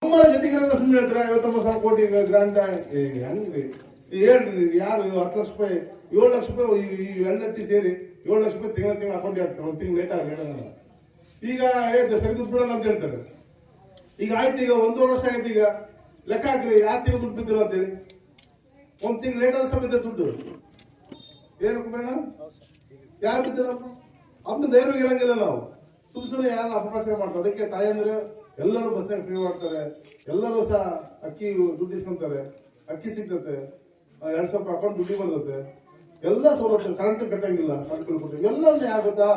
ನಮ್ಮರ ಜೊತೆಗೆಲ್ಲ ಸುಮ್ಮನೆ ಹೇಳ್ತಾರೆ 59,000 ಕೋಟಿ ಗ್ರಾಂಟ್ ಹಂಗ್ರಿ ಹೇಳ್ರಿ ಯಾರು 10 ಲಕ್ಷ ರೂಪಾಯಿ 7 ಲಕ್ಷ ರೂಪಾಯಿ ಈ ಎಲ್ಲಟ್ಟಿ ಸೇರಿ 7 ಲಕ್ಷ ರೂಪಾಯಿ ತಿಂಗಳ ಅಕೌಂಟ್ ಹಾಕ್ತಾರೆ. ಒಂದು ತಿಂಗಳು ಲೇಟ್ ಆಗಿ ಹೇಳೋಣ. ಈಗ ಸರಿ ದುಡ್ಡು ಬಿಡೋಣ ಅಂತ ಹೇಳ್ತಾರೆ. ಈಗ ಆಯ್ತು, ಈಗ 1.5 ವರ್ಷ ಆಗೈತೆ. ಈಗ ಲೆಕ್ಕ ಹಾಕ್ರಿ ಯಾವ ತಿಂಗಳು ದುಡ್ಡು ಬಿದ್ದಿಲ್ಲ ಅಂತೇಳಿ. ಒಂದು ತಿಂಗಳು ಲೇಟ್ ಆದ ಸಮೇತ ದುಡ್ಡು ಏನಕ್ಕೆ ಬೇಡ, ಯಾರು ಬಿದ್ದಿಲ್ಲ ಅಂತ ಧೈರ್ಯ ಹೇಳಂಗಿಲ್ಲ ನಾವು. ಸುಮ್ಮನೆ ಯಾರು ಅಪಪ್ರಚಾರ ಮಾಡ್ತಾರೆ. ಅದಕ್ಕೆ ತಾಯಂದ್ರೆ ಎಲ್ಲರೂ ಬಸ್ನಾಗ ಫ್ರೀ ಮಾಡ್ತಾರೆ, ಎಲ್ಲರೂ ಸಹ ಅಕ್ಕಿ ದುಡ್ಡು ಇಸ್ಕೊಂತಾರೆ, ಅಕ್ಕಿ ಸಿಗ್ತತೆ, 2,000 ರೂಪಾಯಿ ಅಕೌಂಟ್ ದುಡ್ಡು ಬರ್ತದೆ, ಎಲ್ಲ ಸೌಲಭ್ಯ, ಕರೆಂಟ್ ಕಟ್ಟಂಗಿಲ್ಲ, ಸರ್ಕಾರ ಕೊಟ್ಟು ಎಲ್ಲವನ್ನೇ ಆಗುತ್ತಾ.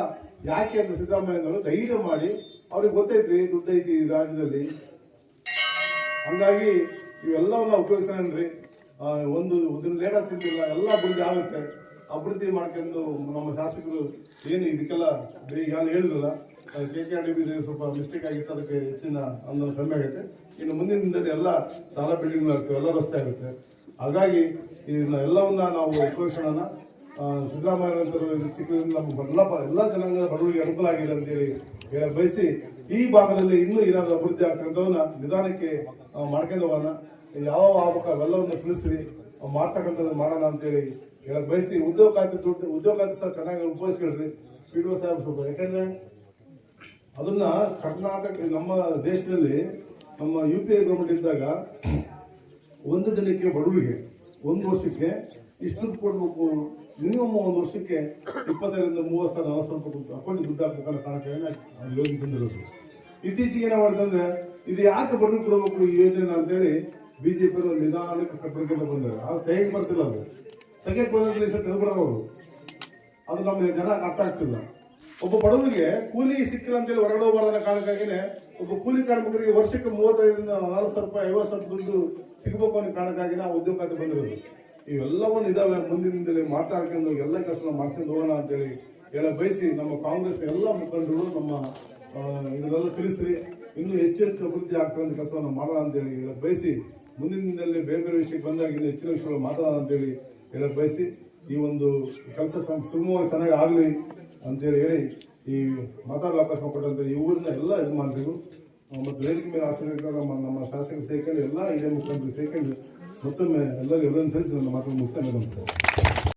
ಯಾಕೆ ಅಂತ ಸಿದ್ದರಾಮಯ್ಯನವರು ಧೈರ್ಯ ಮಾಡಿ ಅವ್ರಿಗೆ ಗೊತ್ತೈತ್ರಿ ದುಡ್ಡು ಐತಿ ಈ ರಾಜ್ಯದಲ್ಲಿ. ಹಂಗಾಗಿ ಇವೆಲ್ಲವನ್ನ ಉಪಯೋಗಿಸೋಣ್ರಿ. ಒಂದು ಲೇಟ್ ಚಿಂತಿಲ್ಲ, ಎಲ್ಲ ಅಭಿವೃದ್ಧಿ ಆಗುತ್ತೆ. ಅಭಿವೃದ್ಧಿ ಮಾಡ್ಕೊಂಡು ನಮ್ಮ ಶಾಸಕರು ಏನು ಇದಕ್ಕೆಲ್ಲ ಈಗ ಹೇಳಿದ್ರಲ್ಲ, KKRDB ಸ್ವಲ್ಪ ಮಿಸ್ಟೇಕ್ ಆಗಿತ್ತು, ಅದಕ್ಕೆ ಹೆಚ್ಚಿನ ಅನುದಾನ ಕಮ್ಮಿ ಆಗುತ್ತೆ. ಇನ್ನು ಮುಂದಿನ ದಿನದಲ್ಲಿ ಎಲ್ಲ ಶಾಲಾ ಬಿಲ್ಡಿಂಗ್ ಆಗುತ್ತೆ, ಎಲ್ಲ ರಸ್ತೆ ಆಗುತ್ತೆ. ಹಾಗಾಗಿ ಇದನ್ನ ಎಲ್ಲವನ್ನ ನಾವು ಉಪಯೋಗಿಸೋಣ. ಸಿದ್ದರಾಮಯ್ಯ ಸಿಕ್ಕದಿಂದ ಎಲ್ಲ ಜನಾಂಗದ ಬಡವರಿಗೆ ಅನುಕೂಲ ಆಗಿದೆ ಅಂತೇಳಿ ಬಯಸಿ, ಈ ಭಾಗದಲ್ಲಿ ಇನ್ನೂ ಏನಾದರೂ ಅಭಿವೃದ್ಧಿ ಆಗ್ತಕ್ಕಂಥವನ್ನ ನಿಧಾನಕ್ಕೆ ಮಾಡ್ಕೊಂಡು ಹೋಗೋಣ. ಯಾವ ಆಗ್ಬೇಕು ಅವೆಲ್ಲವನ್ನ ತಿಳಿಸಿ ಮಾಡ್ತಕ್ಕಂಥದ್ದು ಮಾಡೋಣ ಅಂತೇಳಿ ಹೇಳಕ್ ಬಯಸಿ, ಉದ್ಯೋಗ ಖಾತೆ ಸಹ ಚೆನ್ನಾಗಿ ಉಪಯೋಗಿಸ್ಕೊಳ್ರಿ PDO ಸಾಹೇಬ್ ಸ್ವಲ್ಪ. ಯಾಕಂದ್ರೆ ಅದನ್ನ ಕರ್ನಾಟಕ ನಮ್ಮ ದೇಶದಲ್ಲಿ ನಮ್ಮ UPA ಗೌರ್ಮೆಂಟ್ ಇದ್ದಾಗ ಒಂದು ದಿನಕ್ಕೆ ಬಡವರಿಗೆ 1 ವರ್ಷಕ್ಕೆ ಇಷ್ಟು ಕೊಡ್ಬೇಕು, ಮಿನಿಮಮ್ 1 ವರ್ಷಕ್ಕೆ 25,000 30,000 40,000 ರೂಪಾಯಿ ಅಕೌಂಟ್ ದುಡ್ಡು ಹಾಕ್ಬೇಕನ್ನೋ ಕಾರಣಕ್ಕೆ ಯೋಜನೆ ತಂದಿರೋದು. ಇತ್ತೀಚೆಗೆ ಏನ ಮಾಡ್ತಂದ್ರೆ ಇದು ಯಾಕೆ ಬಡವ್ರಿಗೆ ಕೊಡಬೇಕು ಈ ಯೋಜನೆ ಅಂತೇಳಿ BJP ಅವರು ನಿಧಾನಕ್ಕೆ ಕಟ್ಬಿಡ್ಕೊಂತ ಬಂದರು. ಅದು ತೆಗೆಗೆ ಬರ್ತಿಲ್ಲ, ಅದು ತೆಗೆಯಕ್ಕೆ ಬಂದ್ರೆ ತೆಗೆದ್ಬಿಡೋರು. ಅದು ನಮ್ಗೆ ಜನ ಅರ್ಥ ಆಗ್ತಿಲ್ಲ. ಒಬ್ಬ ಬಡವರಿಗೆ ಕೂಲಿ ಸಿಕ್ಕಿಲ್ಲ ಅಂತೇಳಿ ಹೊರಗಡೆ ಹೋಗಬಾರ್ದನ್ನ ಕಾರಣಕ್ಕಾಗಿನೇ ಒಬ್ಬ ಕೂಲಿ ಕಾರ್ಮಿಕರಿಗೆ ವರ್ಷಕ್ಕೆ 35,000 40,000 ರೂಪಾಯಿ 50,000 ದುಡ್ಡು ಸಿಗಬೇಕು ಅನ್ನೋ ಕಾರಣಕ್ಕಾಗಿ ನಾವು ಉದ್ಯೋಗ ಖಾತೆ ಬಂದಿರೋದು. ಇವೆಲ್ಲವನ್ನ ಇದಾವೆ, ಮುಂದಿನ ದಿನದಲ್ಲಿ ಮಾತಾಡ್ಕೊಂಡು ಎಲ್ಲ ಕೆಲಸ ಮಾಡ್ಕೊಂಡು ಹೋಗೋಣ ಅಂತೇಳಿ ಬಯಸಿ, ನಮ್ಮ ಕಾಂಗ್ರೆಸ್ ಎಲ್ಲ ಮುಖಂಡರು ನಮ್ಮ ಇದನ್ನೆಲ್ಲ ತಿಳಿಸ್ರಿ, ಇನ್ನೂ ಹೆಚ್ಚು ಅಭಿವೃದ್ಧಿ ಆಗ್ತಕ್ಕಂಥ ಕೆಲಸವನ್ನು ಮಾಡೋಣ ಅಂತೇಳಿ ಬಯಸಿ, ಮುಂದಿನ ದಿನದಲ್ಲಿ ಬೇರೆ ಬೇರೆ ವಿಷಯಕ್ಕೆ ಬಂದಾಗ ಇನ್ನು ಹೆಚ್ಚಿನ ವಿಷಯಗಳು ಮಾತಾಡೋಣ ಅಂತೇಳಿ ಬಯಸಿ, ಈ ಒಂದು ಕೆಲಸ ಸುಗಮವಾಗಿ ಚೆನ್ನಾಗಿ ಆಗಲಿ ಅಂತೇಳಿ ಹೇಳಿ ಈ ಮಾತಾಡಲು ಅವಕಾಶ ಕೊಟ್ಟಂತೆ ಈ ಊರಿನ ಎಲ್ಲ ಯಜಮಾನರಿಗೂ ಮತ್ತು ವೇದಿಕೆ ಮೇಲೆ ಆಸಕ್ತ ನಮ್ಮ ಶಾಸಕರು ಸೇರ್ಕೊಂಡು ಎಲ್ಲ ಹಿರಿಯ ಮುಖಂಡರು ಸೇರ್ಕೊಂಡು ಮತ್ತೊಮ್ಮೆ ಎಲ್ಲರಿಗೂ ಸೇರಿಸಿ ನನ್ನ ಮಾತನ್ನು ಮುಗಿಸ್ತೇನೆ. ನಮಸ್ಕಾರ.